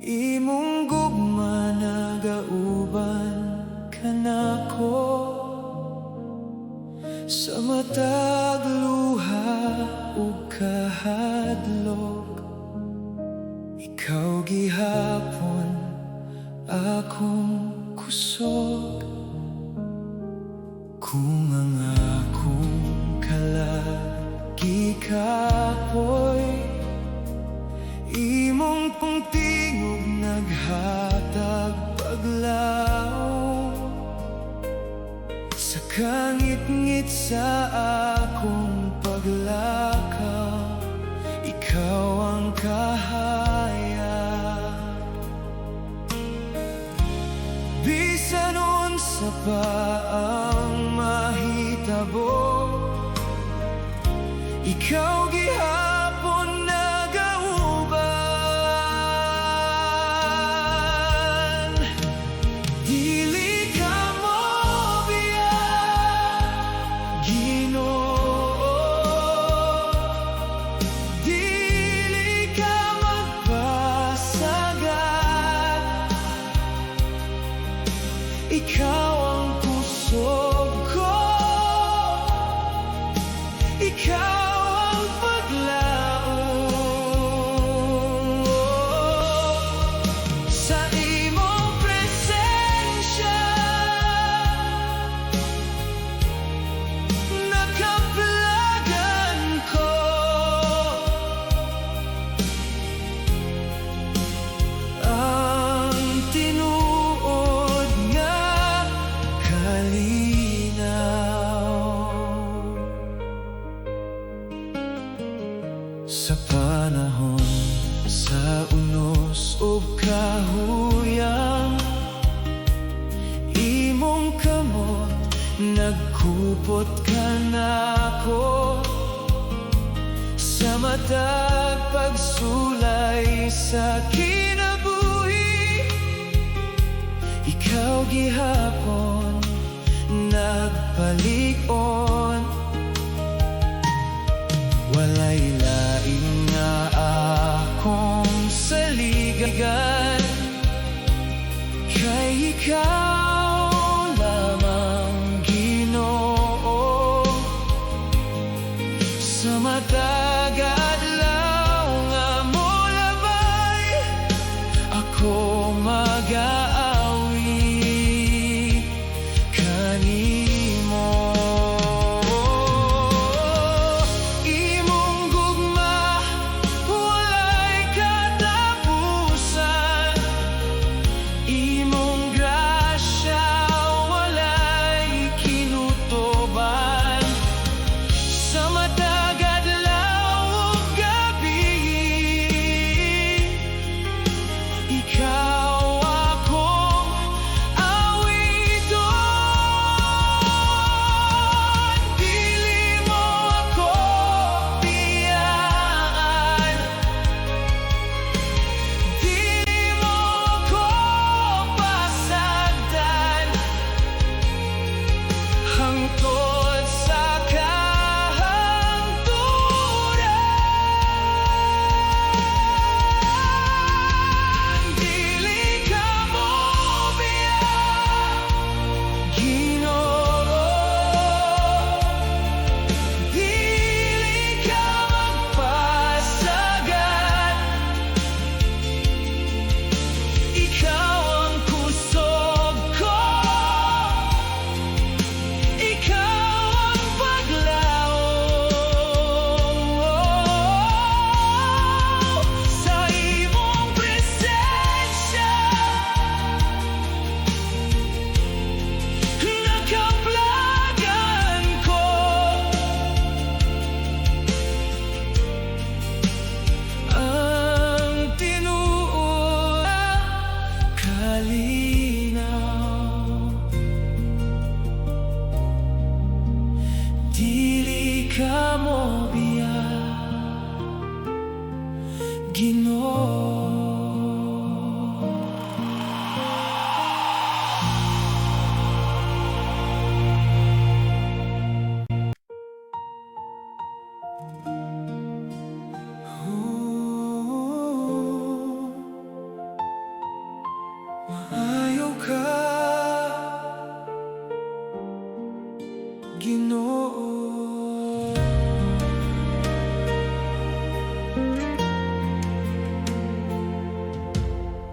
Imong gugma nagauban ka nako sa matag luha ug kahadlok. Ikaw gihapon akong kusog, kung ang akong kalagi kapoy imong pungtingog naghatag paglaom sa kangit-ngit sa akong paglakaw. Ikaw ang kahaya, bisan unsa pa ang mahitabo. Ikaw gihapon nagauban. Dili ka mo biya, Ginoo. Dili ka magpasagad. Ikaw ang pusog ko, ikaw ang paglaom. Sa imong presensya nakaplagan ko. Ang tinuod nga kalinaw. Sa panahon sa unos o kahuyang, imong kamot nagkupot ka nako sa matag pagsulay sa kinabuhi. Ikaw gihapon nagpalig-on. Walay laing nga akong saligan, kay ikaw lamang, Ginoo. Sa matag adlaw nga molabay, ako mag-aawi kanimo. Imong gugma walay katapusan, imong grasya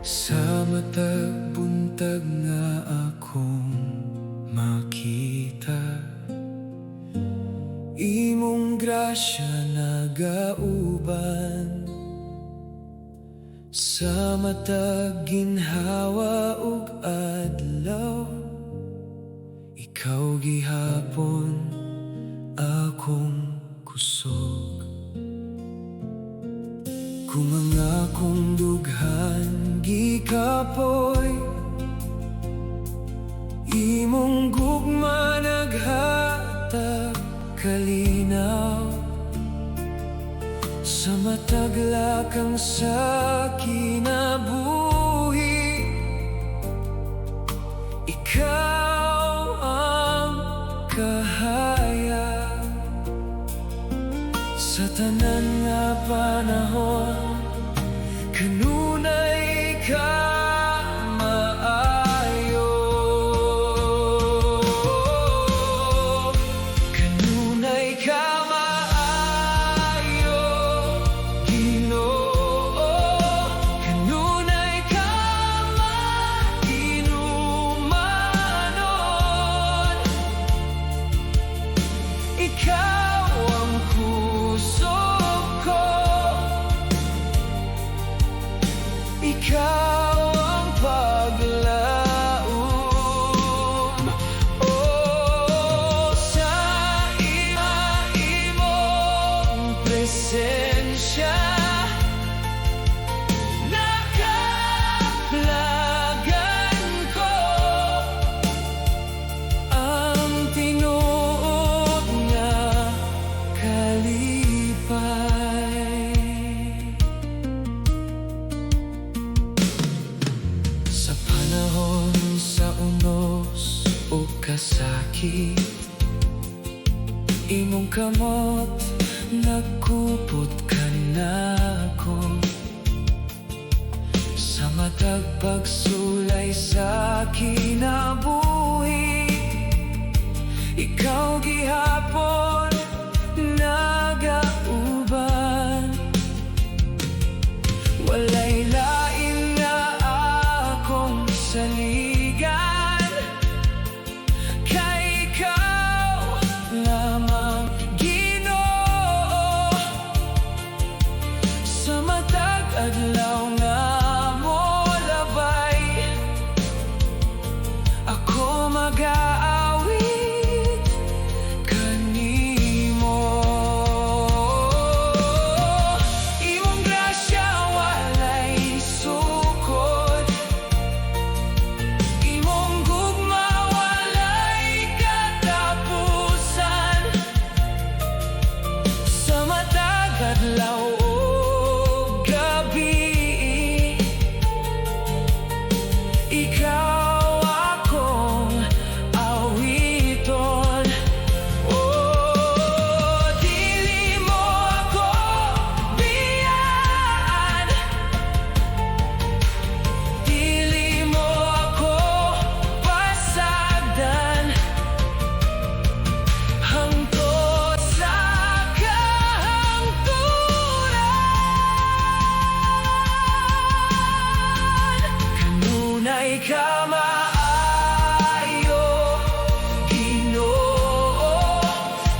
Sa matag buntag nga akong makita, imong grasya nagauban. Sa matag ginhawa ug adlaw, ikaw gihapon akong kusog. Kung ang akong dughan gikapoy, imong gugma naghatag kalinaw. Sa matag lakang sa kinabuhi, ikaw ang kahaya. Sa tanan nga panahon, kanunay ka maayo. Kanunay ka maayo, Ginoo. Kanunay ka mainumanon. Ikaw ang kusog ko, ikaw ang paglaom. Oh, sa imong presensya, nakaplagan ko ang tinuod nga kalipay. Sa panahon sa unos o kasakit, imong kamot nagkupot ka nako. Sa matag pagsulay sa kinabuhi, ikaw gihapon nagauban. Walay lain na akong saligan, kay ikaw lamang, Ginoo. Sa matag adlaw nga mo labay, ako mag-aawit kanimo. Imong grasya walay sukod, imong gugma walay katapusan. Sa matag adlaw o gabi, ikaw akong awiton. Oh, dili mo ako biyaan, dili mo ako pasagdan, hangtod sa kahangturan. Kanunay ka maayo, Ginoo.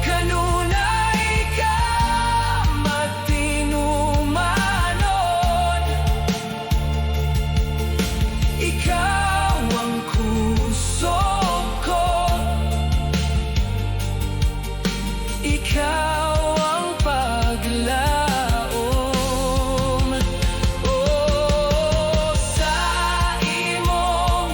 Kanunay ka matinumanon. Ikaw ang kusog ko, ikaw ang paglaom. Oh, sa imong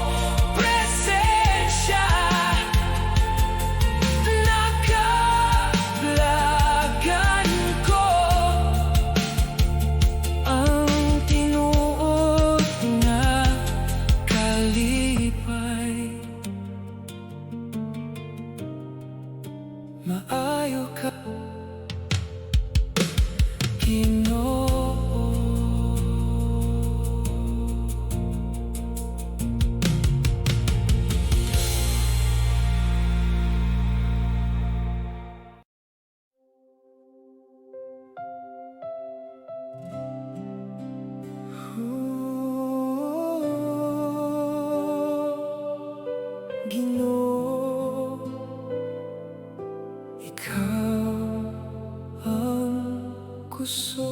Ginoo, ikaw ang kusog.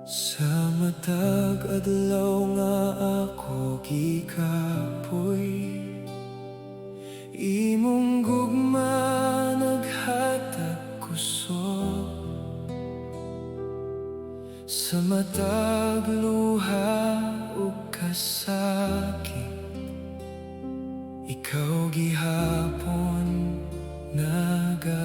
Sa matag adlaw nga ako gikapoy, imong gugma naghatag kusog. Sa matag luha ug kasakit, ikaw gihapon nagauban.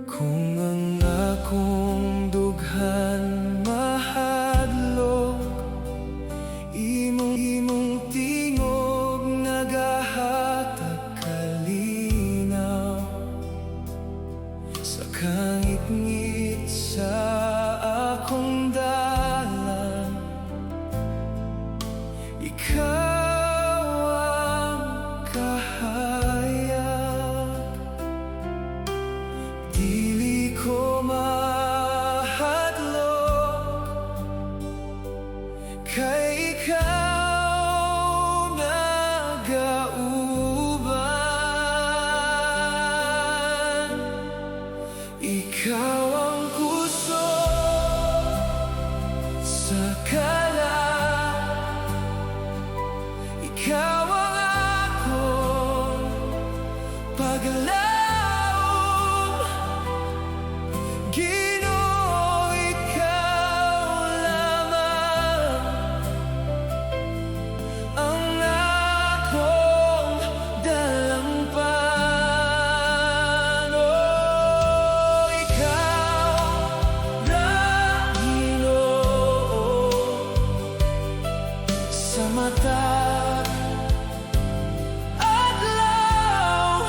Kung ang akong dughan mahadlok, imong tingog nagahatag kalinaw. Sa kangit-ngit sa akong dalan, ikaw ang kahayag. Dili ko mahadlok, kay ikaw nagauban. Ikaw ang kusog sa kalan, ikaw ang akong paglaom. Ginoo, ikaw lamang ang akong dalampan. Oh, ikaw ra, Ginoo, sa matag adlaw,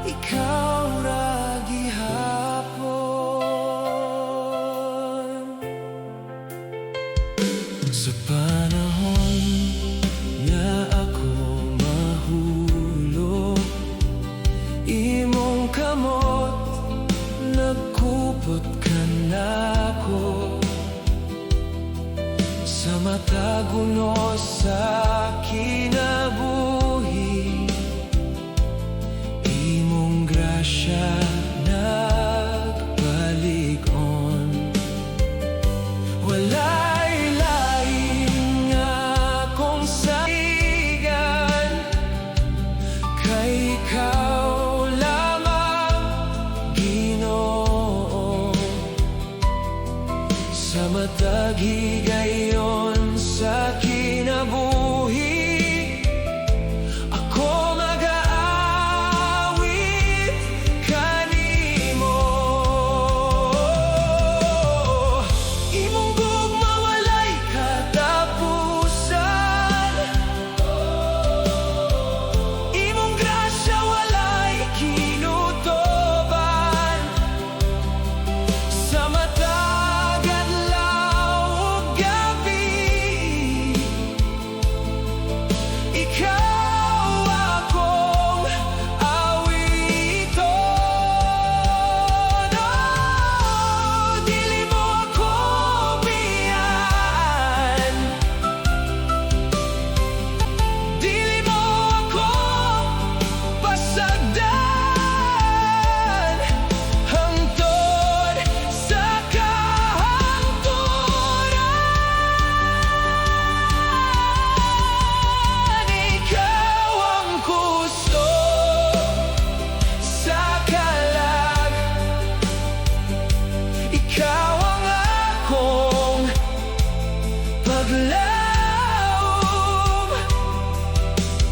ikaw ra gihapon. Sa panahon nga ako mahulog, imong kamot nagkupot ka nako. Sa matag unos sa kinabuhi, imong grasya nagbalik-on. Walay lain nga akong saigan, kay ikaw lamang, Ginoo. Sa matag higayon sa kinabuhi, ako mag-aawit kanimo. Imong gugma walay katapusan, imong grasya walay kinutoban. Sa matag adlaw ug gabi, ikaw akong awiton. Oh, dili mo ako biyaan, dili mo ako pasagdan. Hangtod sa kahangturan, ikaw ang kusog sa kalag, ikaw ang akong paglaom.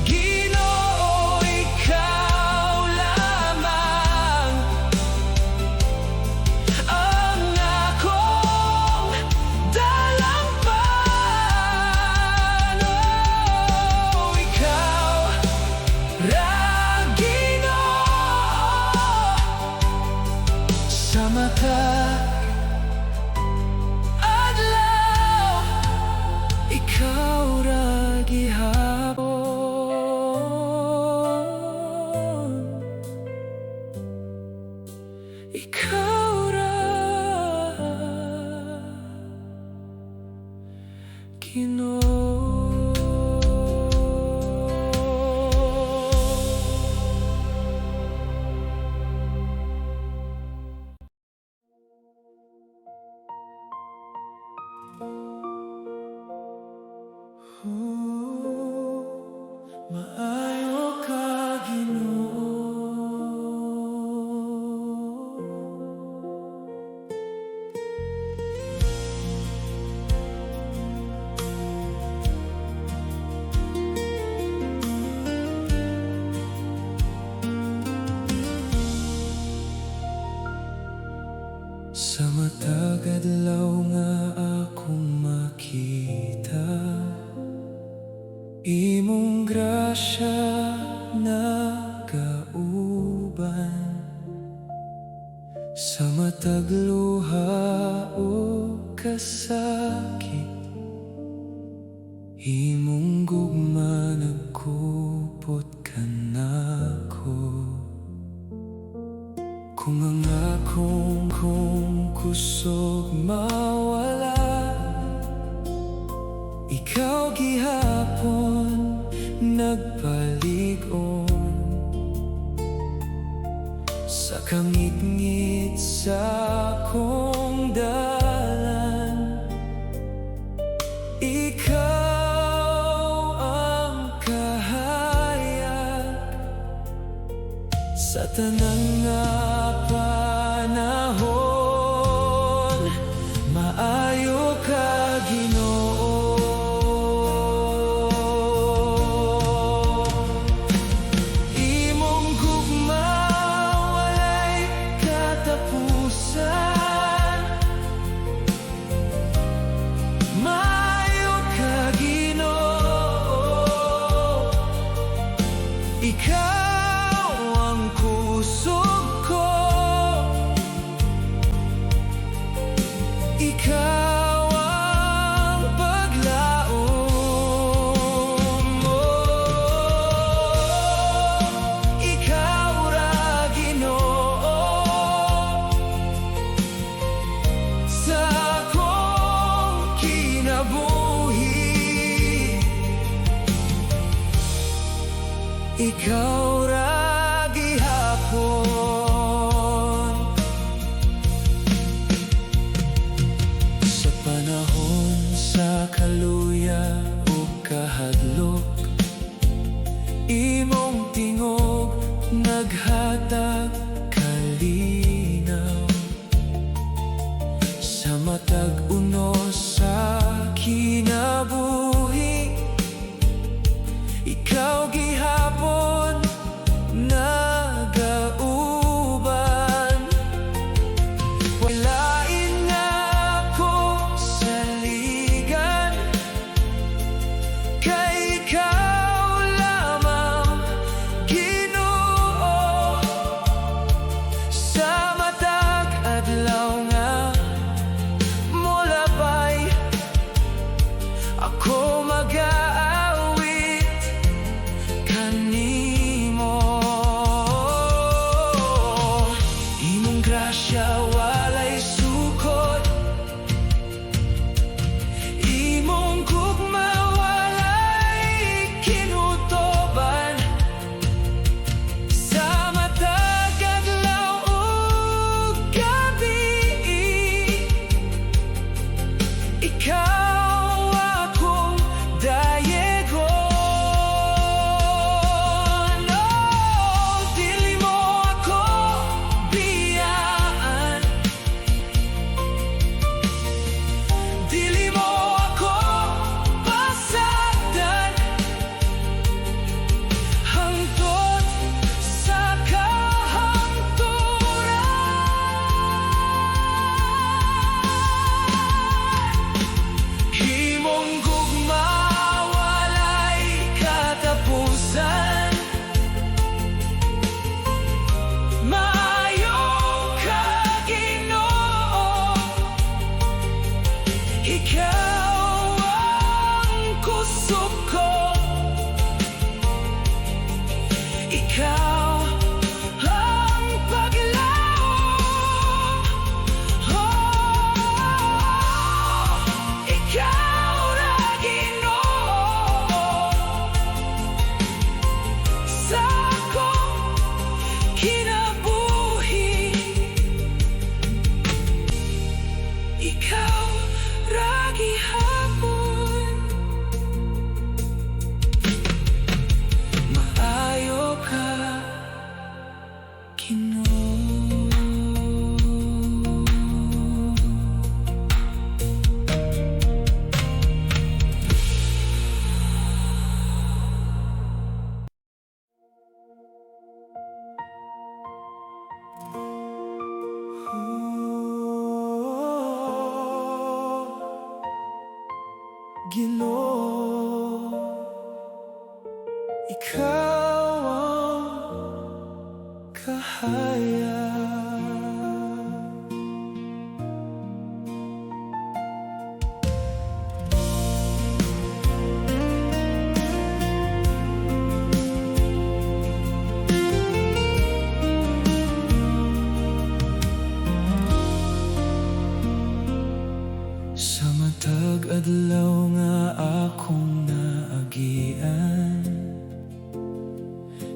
Ginoo, ikaw lamang ang akong dalampan. Oh, ikaw ra, Ginoo, sa matag adlaw, ikaw ra gihapon. Ikaw ra Sa matag adlaw nga akong makita, imong grasya nagauban. Sa matag luha o kasakit, imong gugma nagkupot ka nako. Kung ang akong kusog mawala, ikaw gihapon nagpalig-on. Sa kangit-ngit sa akong dalan, ikaw ang kahayag. Sa tanang nga panahon, maayo ka Ginoo. Imong gugma walay katapusan, maayo ka Ginoo. Ikaw ang kusog Ginoo, ikaw ang kahayag. Sa matag adlaw nga akong naagian,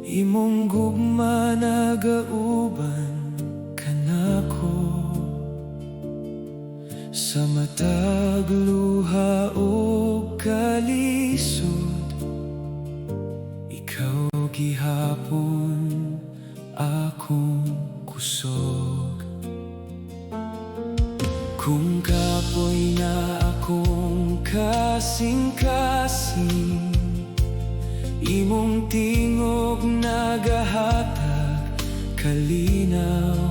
imong gugma nagauban kanako. Sa matag luha ug kalisod, ikaw gihapon akong kusog. Kung kapoy na akong kasing-kasing, imong tingog nagahatag kalinaw.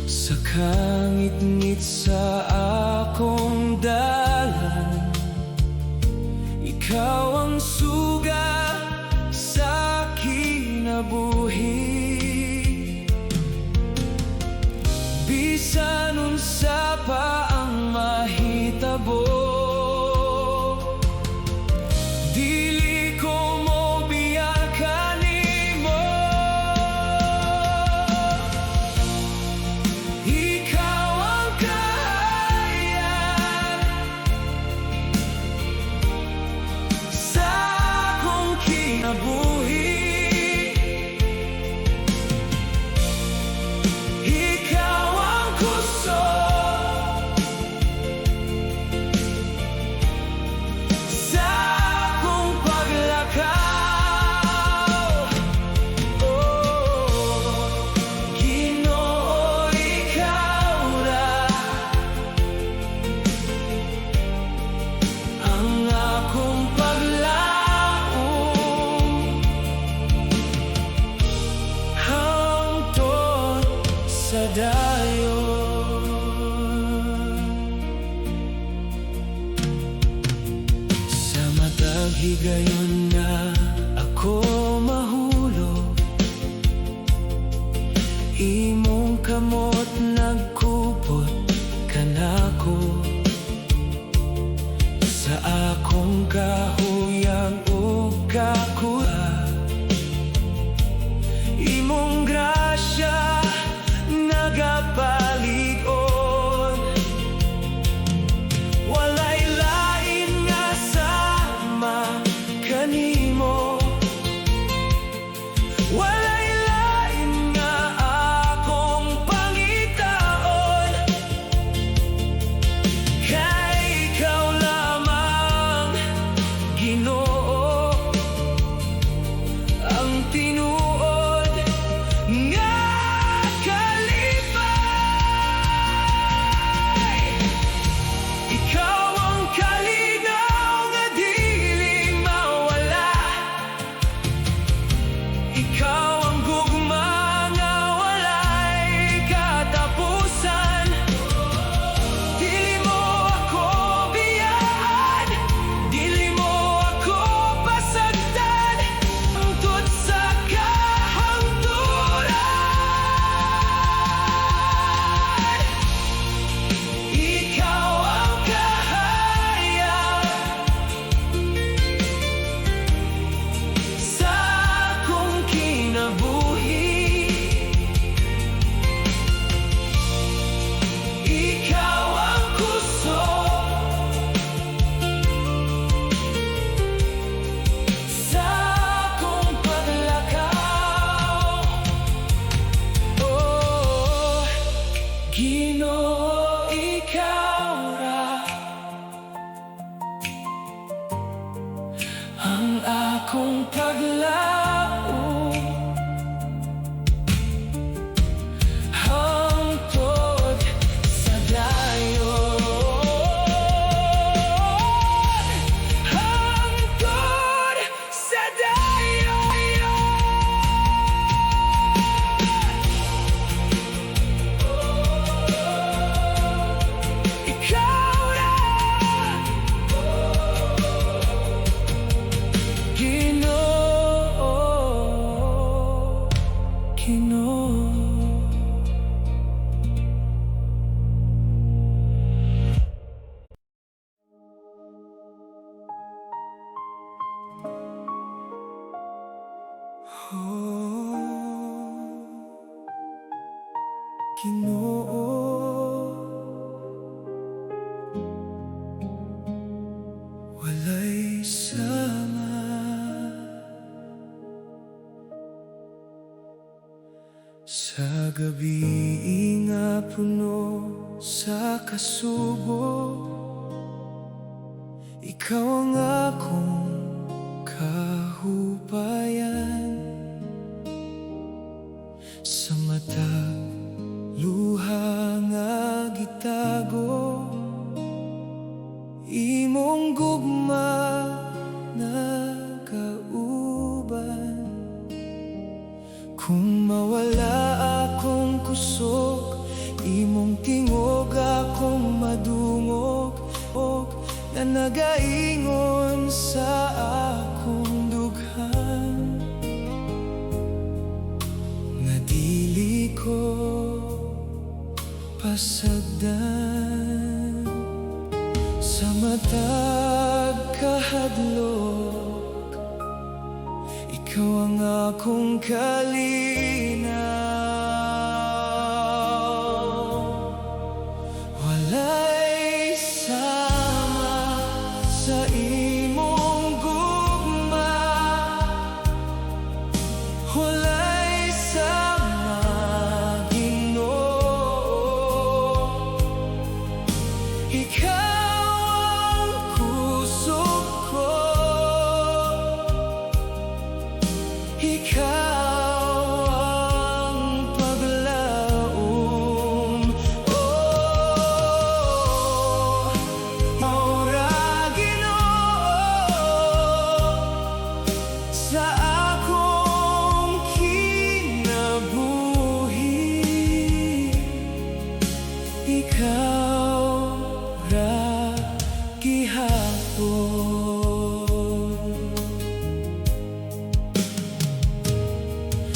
Sa kangit-ngit sa akong dalan, ikaw ang suga sa kinabuhi. Bisan unsa pa ang mahitabo, dili ko mo biyan kanimo. Ikaw ang kahayag sa akong kinabuhi. Sa matag higayon na ako mahulog, imong kamot nagkupot kanako. Sa akong kahuyang ug kakuha, imong grasya nagapalig-on. Walay lain nga sama kanimo, walay lain nga akong pangitaon. Kay ikaw lamang, Ginoo, ang tinuod nga Ginoo, ikaw ra ang akong paglaom. Hangtod sa dayon, hangtod sa dayon. Ginoo. Walay sama sa gabi nga puno sa kasubo. Ikaw ang akong kahupayan. Sa matag luha nga gitago, imong gugma nagauban. Kung mawala akong kusog, imong tingog akong madungog, na nagaingon sa akong dughan. Nga dili ko pasagdan sa matag kahadlok. Ikaw ang akong kalinaw. Walay sama sa imong gugma, walay sama Ginoo. Ikaw ang kusog ko, ikaw ang paglaom. Maura Ginoo sa akong kinabuhi. Ikaw ra gihapon.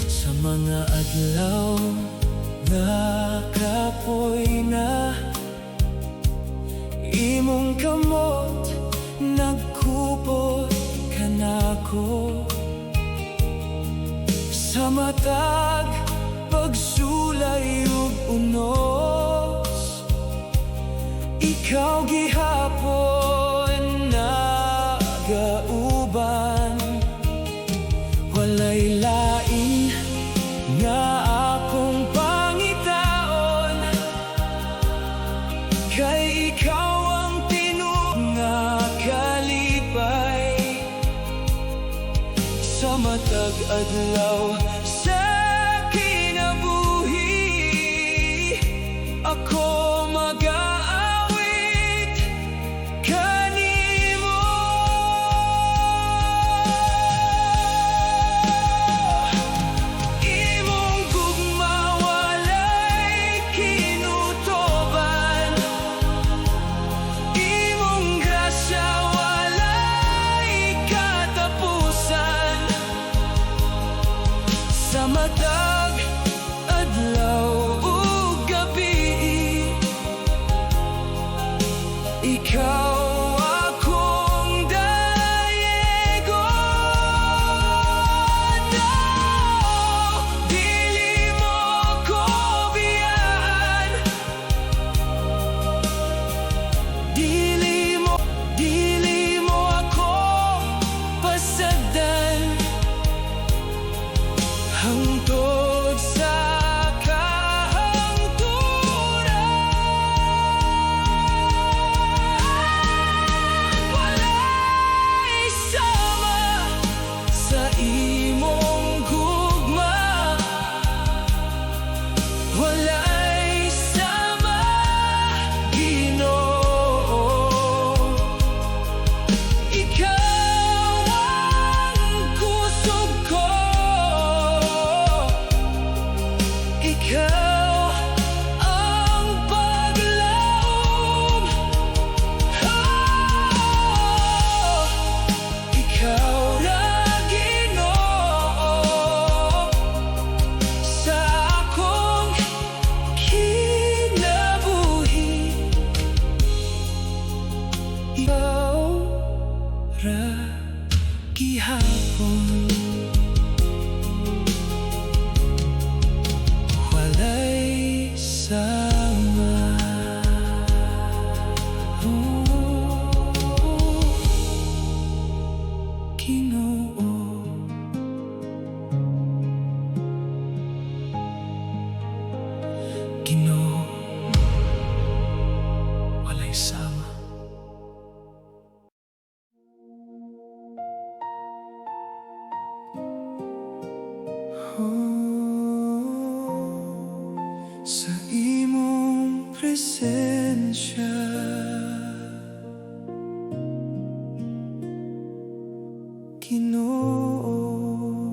Sa mga adlaw nga kapoy na, imong kamot nagkupot kanako. Sa matag pagsulay ug unos, ikaw gihapon nagauban. Walay lain nga akong pangitaon, kay ikaw ang tinuod nga kalipay. Sa matag adlaw sa kinabuhi, ako mag-aawit kanimo. Imong gugma walay kinutoban, imong grasya walay katapusan. Sa matag adlaw ug gabi, ikaw akong dayego. No, dili mo ko biyaan, dili mo ako pasagdan. Hangtod sa kahangturan, walay sama sa imong gugma, walay sama Ginoo. Ikaw ang kusog ko, ikaw ang paglaom. Ikaw ra Ginoo sa akong kinabuhi. Ikaw ra gihapon. Walay sa imong presensya. Ginoo,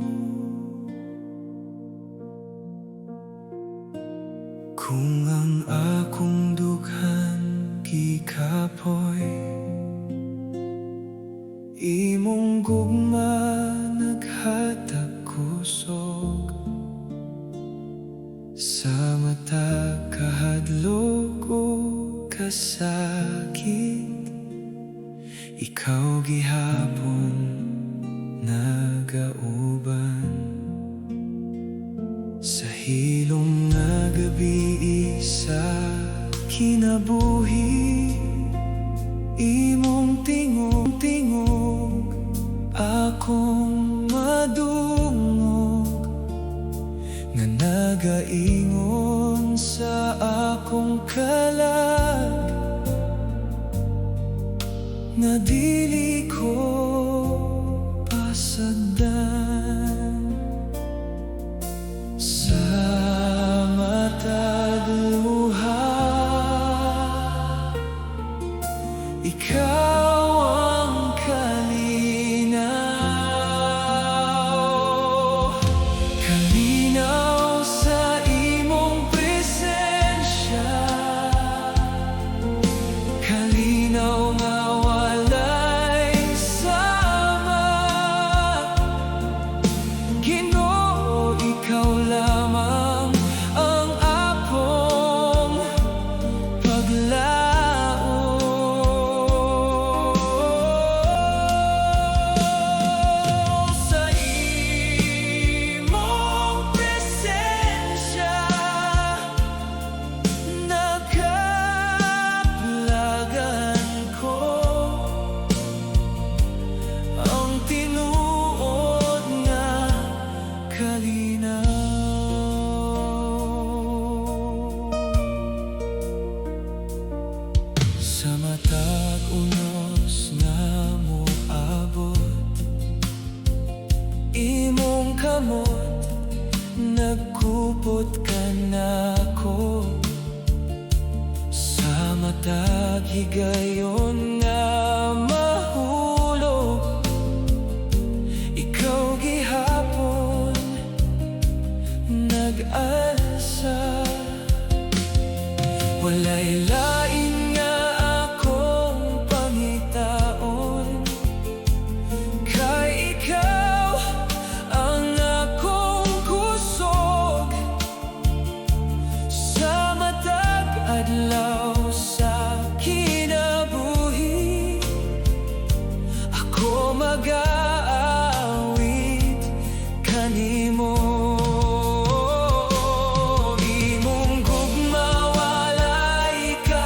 kung ang akong dughan gikapoy, imong gugma naghatag kusog. Sa mata kahadlok o kasakit, ikaw gihapon nagauban. Sa hilom nga gabi sa kinabuhi, imong tingog akong madungog, nga nagaingon sa akong kalag, nga dili ko pasagdan. Sa matag luha, ikaw ang kalinaw. Kalinaw sa imong presensya, kalinaw nga walay sama. Ginoo, ikaw lamang ang akong paglaom. Sa imong presensya, nakaplagan ko ang tinuod nga kalinaw. Sa matag unos nga moabot, imong kamot nagkupot ka nako. Sa matag higayon nga mahulog, ikaw gihapon nag-alsa. Walay lain nga akong pangitaon, kay ikaw ang akong kusog. Sa matag adlaw sa kinabuhi, ako mag-aawit kanimo. Imong gugma walay ka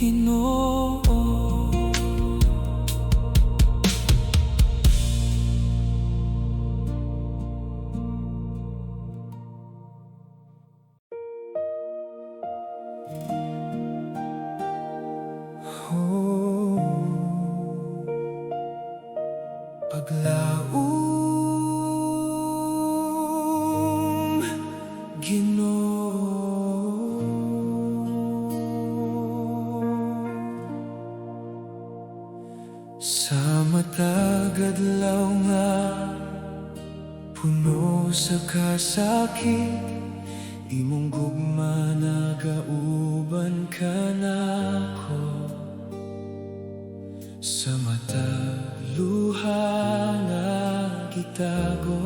Ginoo. Paglaong Ginoo, sa matag adlaw nga puno sa kasakit, imong gugma nagauban ka nako. Sa matag luha nga gitago,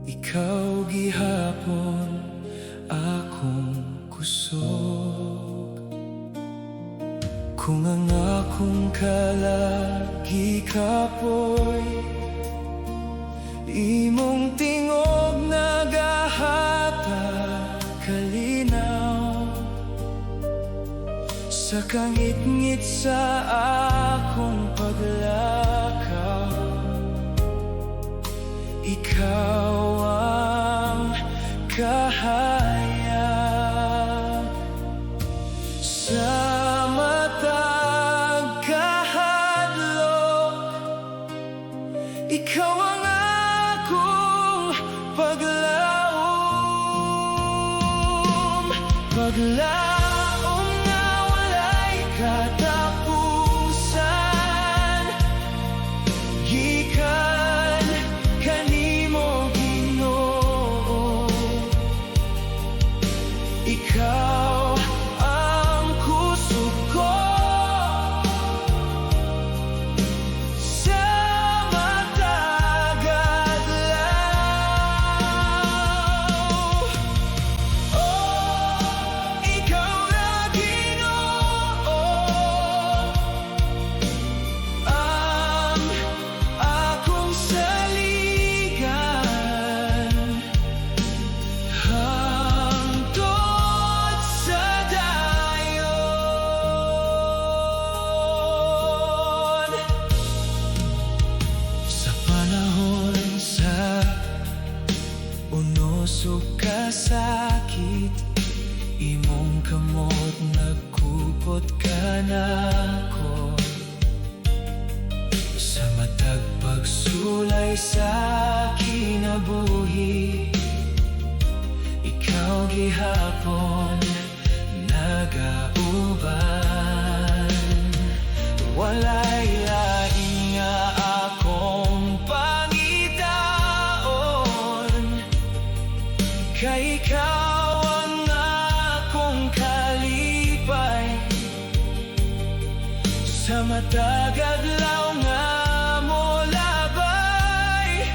ikaw gihapon akong kusog. Kung ang akong kalagi kapoy, imong tingog nagahatag kalinaw. Sa kangit-ngit sa akong paglakaw, ikaw ang kahayag. Sa matag kahadlok, ikaw ang akong paglaom. Paglaom na walay katapusan, gikan kanimo Ginoo. Ikaw ang kusog ko, sa matag adlaw. Oh, ikaw na Ginoo, ang akong saligan, hangtod sa dayon. Sa panahon sa unos ug kasakit, imong kamot nagkupot ka nako. Sa matag pagsulay sa kinabuhi, ikaw gihapon nagauban. Walay lain nga akong pangitaon, kay ikaw ang akong kalipay. Sa matag adlaw nga molabay,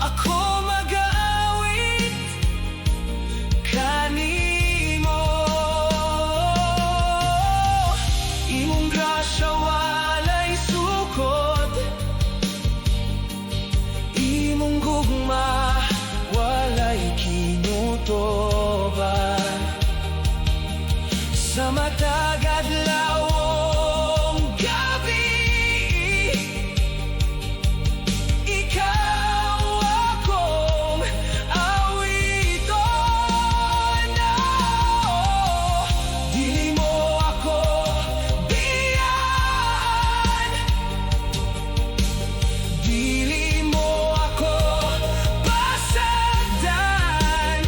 ako mag-aawit kanimo. Imong grasya walay sukot, imong gugma walay kinutoban. Sa matag adlawong gabi, ikaw akong awiton. Oh, dili mo ako biyan, dili mo ako pasagdan.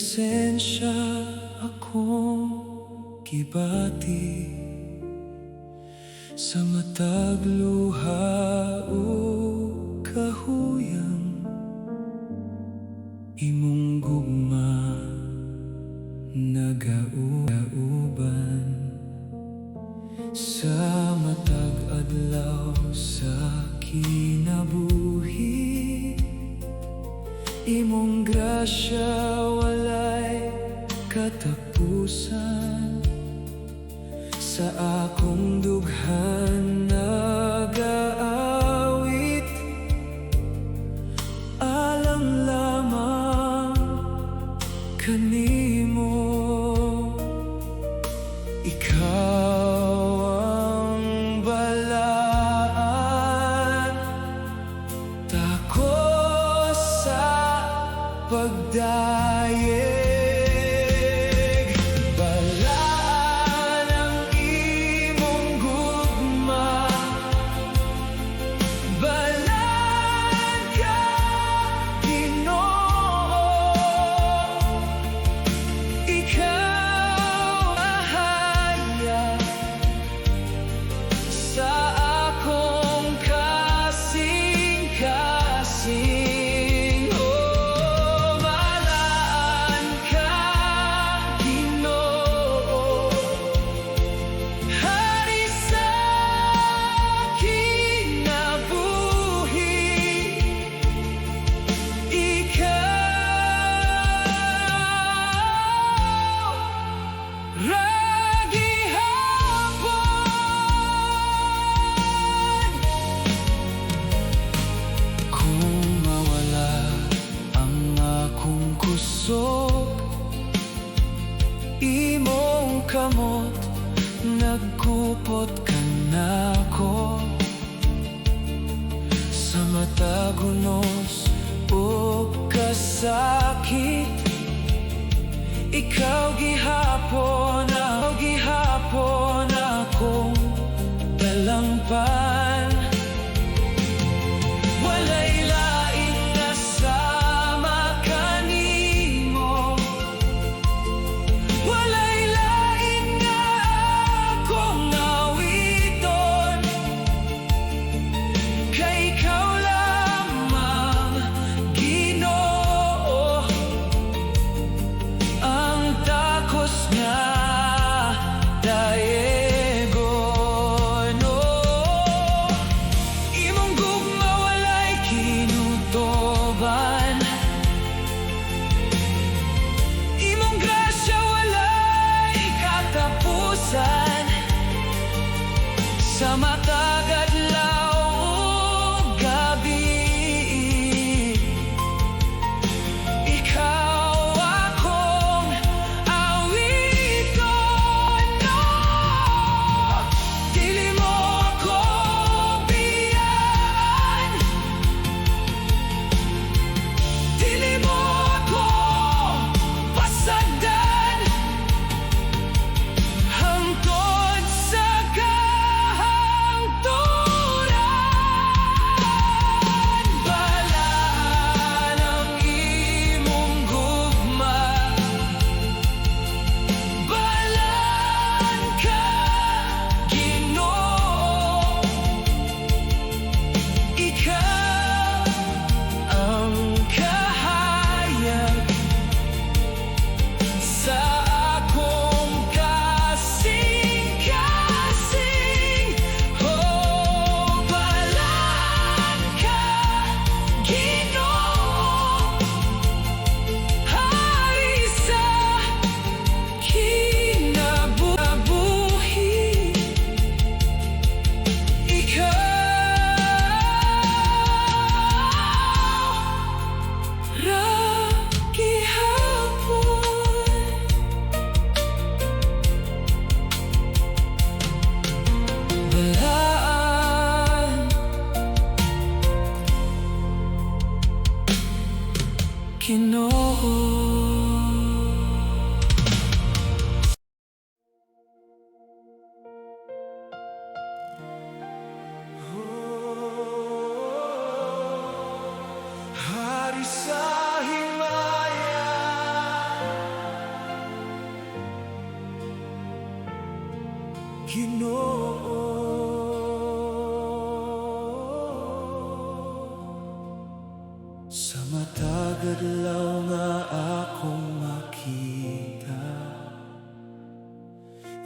presensya akong gibati sa matag luha o kahuyang imong gugma nagauban sa matag adlaw sa kinabuhi. Imong grasya walay katapusan, sa akong dughan nagaawit alang lamang kanimo. Ikaw ang balaan, tako sa pagdayeg. Balaan ang imong gugma, balaan ka, Ginoo. Ikaw ahaya sa akong kasing-kasing. Oh, balaan ka, Ginoo. Hari sa kinabuhi, ikaw ra gihapon. Kung mawala ang akong kusog, imong kamot nagkupot ka nako. Sa matag unos o kasakit, ikaw gihapon akong dalampan. Walay lain na sama kanimo, walay lain nga akong awiton, kay ikaw lamang, Ginoo, ang takos nga dayegon. Oh, imong gugma walay kinutoban, imong grasya walay katapusan, sa matag adlaw o gabi. Ikaw akong awiton, no. Dili mo ako biyaan, dili mo ako pasagdan, hangtod sa kahanglan. Ginoo. Sa matag adlaw nga akong makita,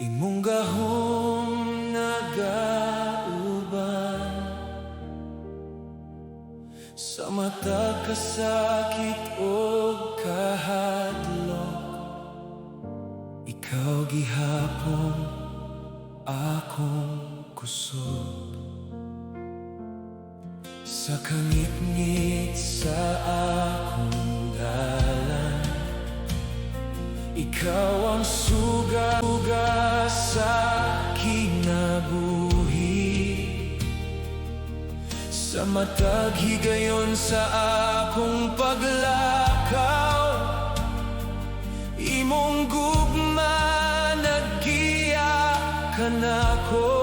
imong gahom nagauban. Sa matag kasakit o kahadlok, ikaw gihapon akong kusog. Sa kangit-ngit sa akong dalan, ikaw ang suga sa kinabuhi. Sa matag higayon sa akong paglakaw, imong gugma naggiya kanako.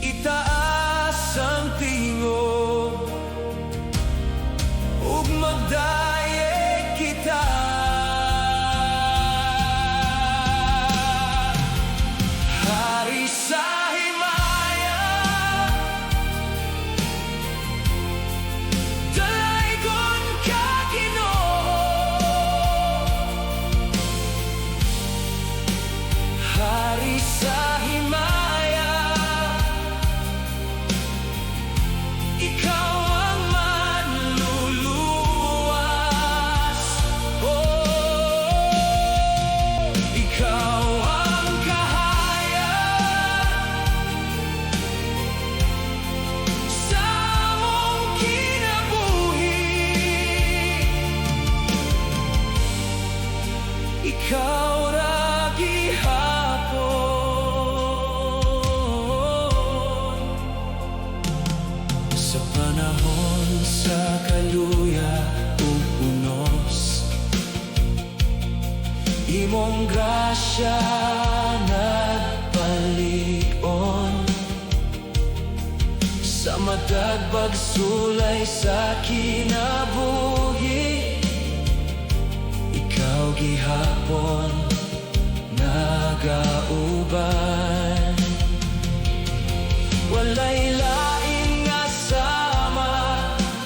Itaas ang tingog ug magdayeg kita. Hari sa himaya, dalaygon ka Ginoo. Hari sa himaya, ikaw ang manluluwas. Oh, ikaw ang kahayag sa among kinabuhi. Ikaw ra gihapon. Sa panahon sa kaluya ug unos, imong grasya nagpalig-on. Sa matag pagsulay sa kinabuhi, ikaw gihapon nagauban. Walay lain nga sama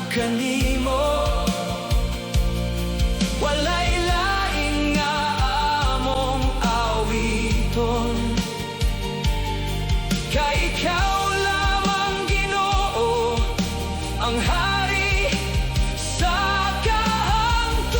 kanimo, walay lain nga among awiton. Kay ikaw lamang Ginoo ang hari sa kahangturan.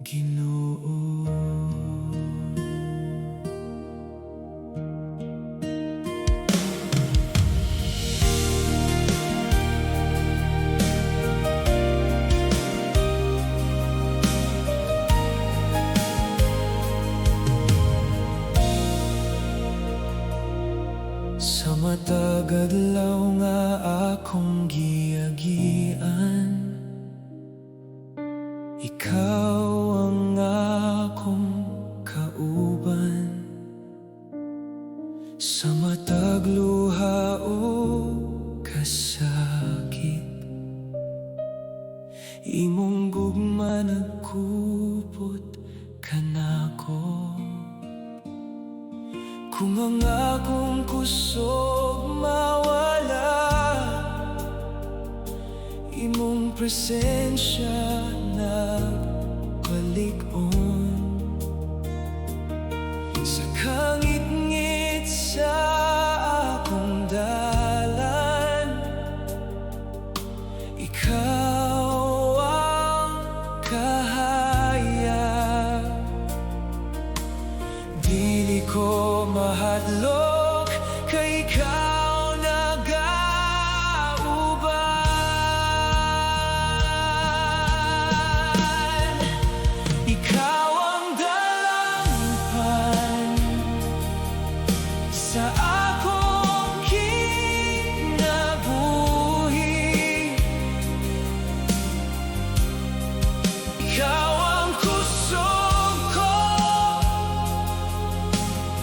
Ginoo. Sa matag adlaw nga akong giagian, ikaw ang akong kauban. Sa matag luha o kasakit, imong gugma nagkupot kanako. Kung ang akong kusog mawala, imong presensya nagbalik-on. Sa kangit-ngit sa akong dalan, ikaw ang kahayag. Dili ko mahadlok kay ikaw nagauban. Ikaw ang dalampan sa akong kinabuhi. Ikaw ang kusog ko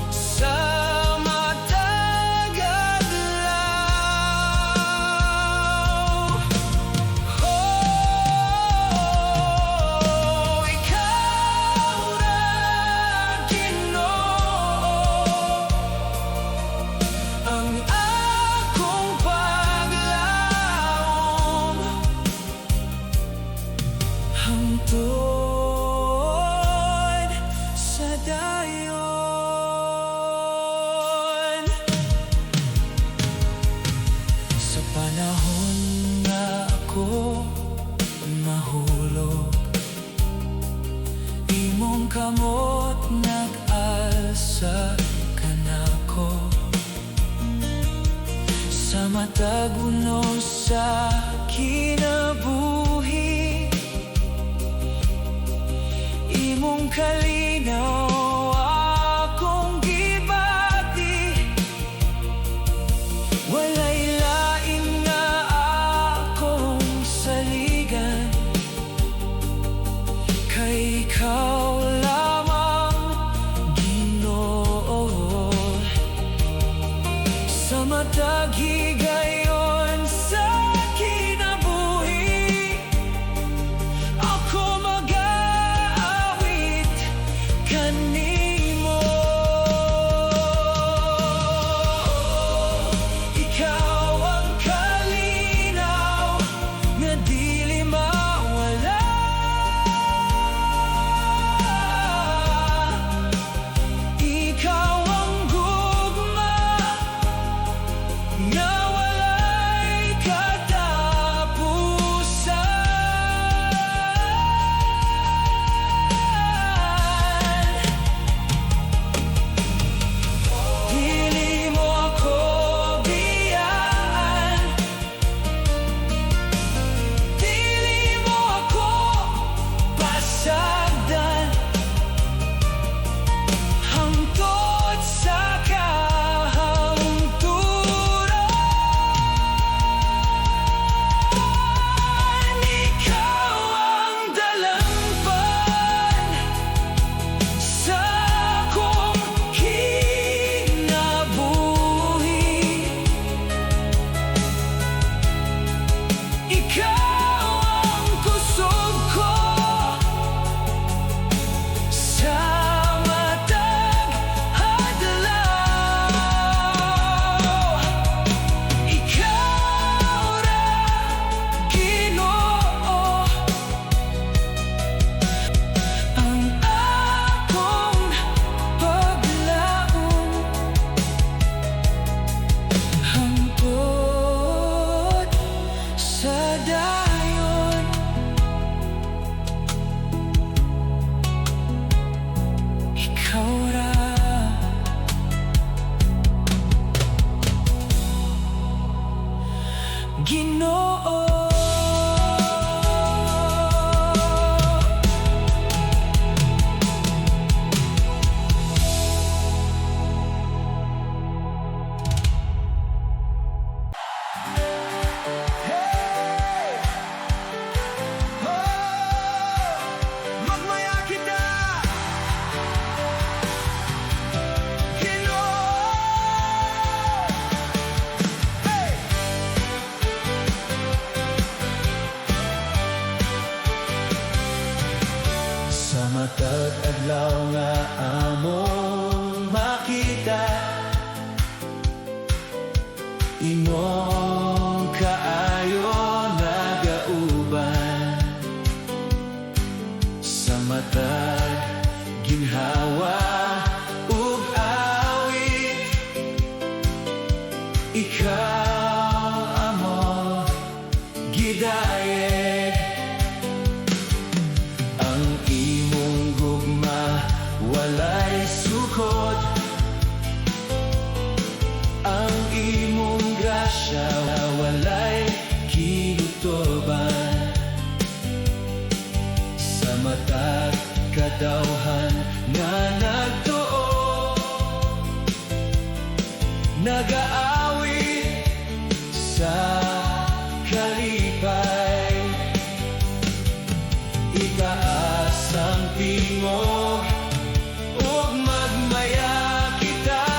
sa matag adlaw. Oh, ikaw na Ginoo, ang akong paglaom hangtod sa dayon. Sa panahon nga ako mahulog, imong kamot nag-alsa kanako. Sa matag unos sa kinabuhi, imong kalinaw akong gibati. Walay lain nga akong saligan, kay ikaw lamang Ginoo. Sa matag higayon sa kinabuhi, ako mag-aawit kanimo. Ikaw ang kalinaw nga dili mawala. Ikaw ang gugma nga matag adlaw nga among makita, imong kaayo nagauban. Sa matag ginhawa ug awit, ikaw amo gidayeg. Ang imong gugma walay sukod, ang imong grasya walay kilutoban. Sa matag kadawhan nga nagtuo, nagaawit sa kalipay. Itaas ang tingog ug magmaya kita,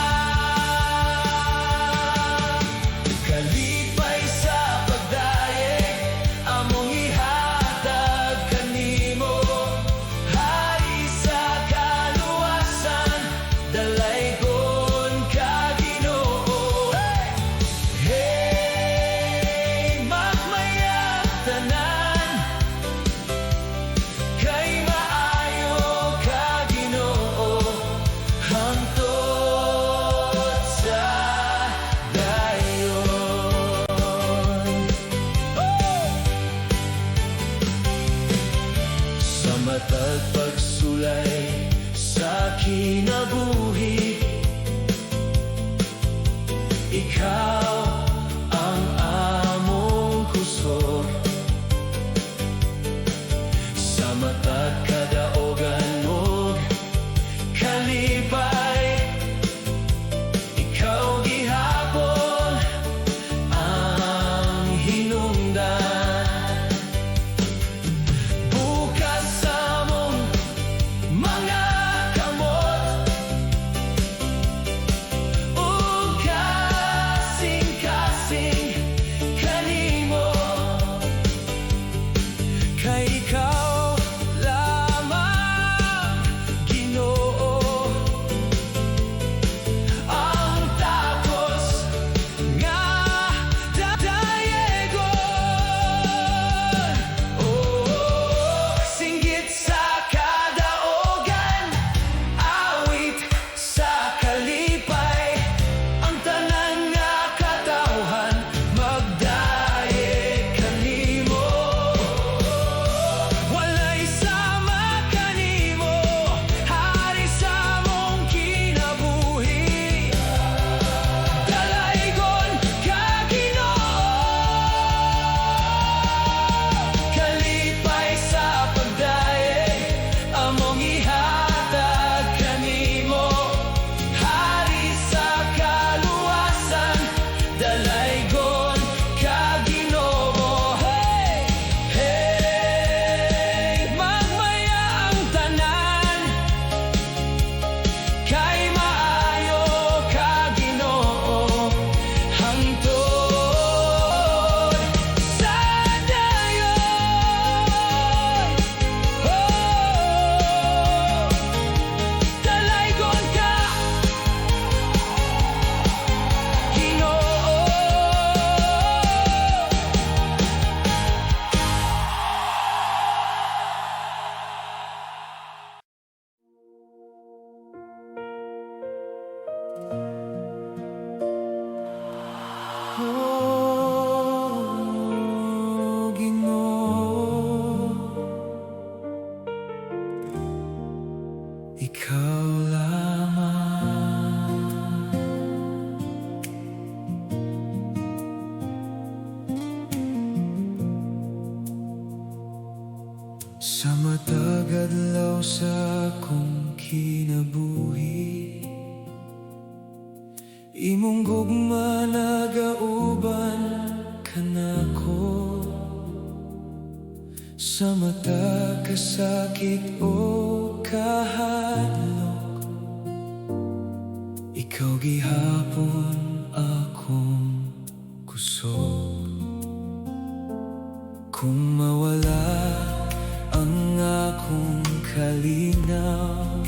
kalipay sa pagdayeg among ihatag kanimo. Hari sa kaluwasan, dalaygon ka Ginoo. Hey, magmayag tanan, kay maayo ka Ginoo, hangtod sa dayon. Sa matag pagsulay sa kinabuhi, ikaw ang among kusog. Sa matag kadaogan ug kalipay, ikaw gihapon ang hinungdan. Bukas sa mong mga kamot ug kasing-kasing kanimo, kay ikaw lamang Ginoo ang takos nga dayegon. Oh, singgit sa kadaogan, awit sa kalipay, ang tanan nga katawhan magdayeg kanimo. Walay sama kanimo, hari sa mong kinabuhi, dalaygon ka Ginoo. Kalipay sa pagdayeg among ihatag kanimo. Hari sa kaluwasan, dalaygon ka Ginoo. Hey, hey, magmaya ang tanan, kay maayo ka Ginoo, hangtod sa dayon. Oh, dalaygon ka Ginoo. Oh, Ginoo, ikaw lamang. Sa matag adlaw sa akong kinabuhi, imong gugma nagauban kanako. Sa matag kasakit o kahadlok, ikaw gihapon akong kusog. Kung mawala ang akong kalinaw.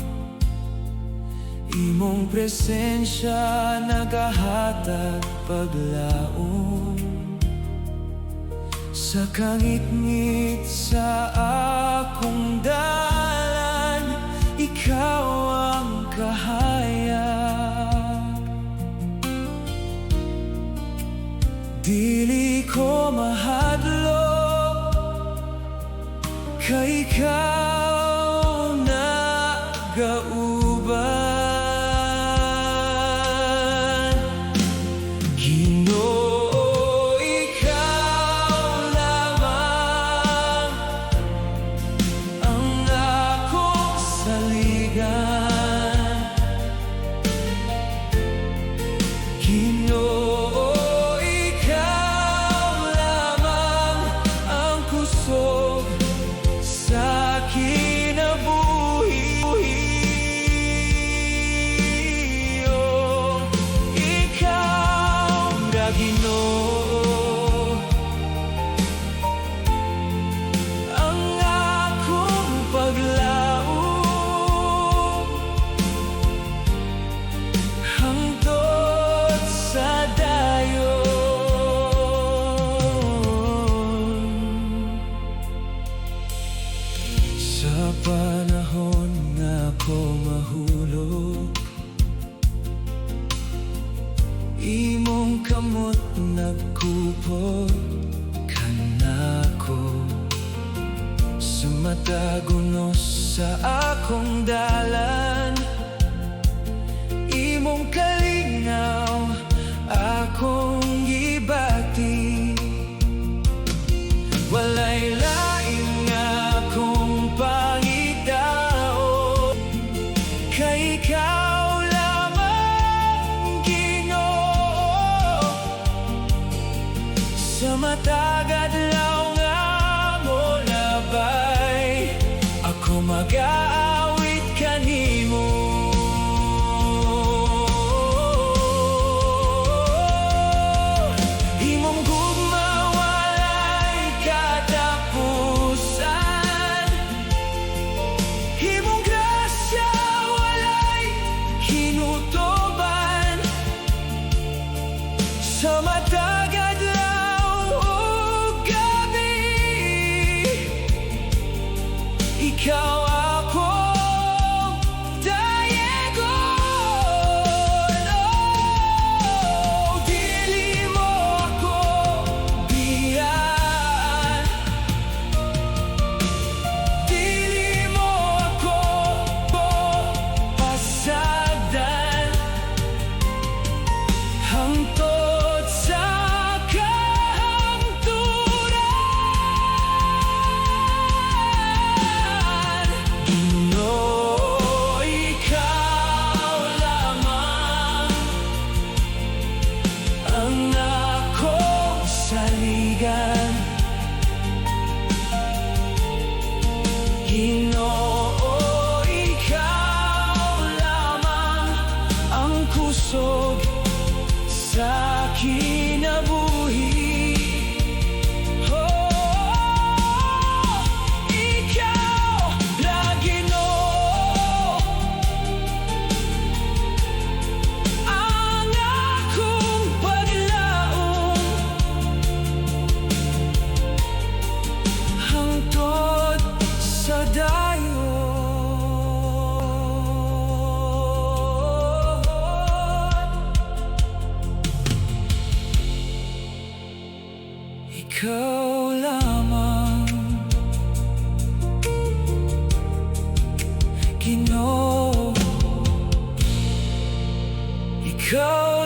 Imong presensya nagahatag paglaom. Sa kangit-ngit sa akong dalan, ikaw ang kahayag. Dili ko mahadlok, kay ikaw nagauban. Ginoo, ikaw lamang ang akong saligan. Ginoo, ikaw lamang ang kusog sa kinabuhi. Oh, ikaw na Ginoo, ang akong paglaom hangtod sa dayon. Sa panahon nga ako mahulog, imong kamot nagkupot kanako. Sa matag unos sa akong dalan, imong kalinaw akong gibati. Walay lain nga akong pangitao, kay ikaw lamang Ginoo. Sa matag adlaw nga mo labay, ako mag-aawit kanimo. Imong gugma walay katapusan, imong grasya walay hinutoban. Sa matag adlaw ug gabi, ikaw akong dayegon. Oh, dili mo ako biyaan, dili mo ako pasagdan hangtod sa kahangturan. Ginoo, ikaw lamang ang akong saligan. Ginoo, ikaw lamang ang kusog sa kinabuhi. Oh, ikaw na Ginoo, ang akong paglaom hangtod sa dayon. Ikaw lamang Ginoo, ikaw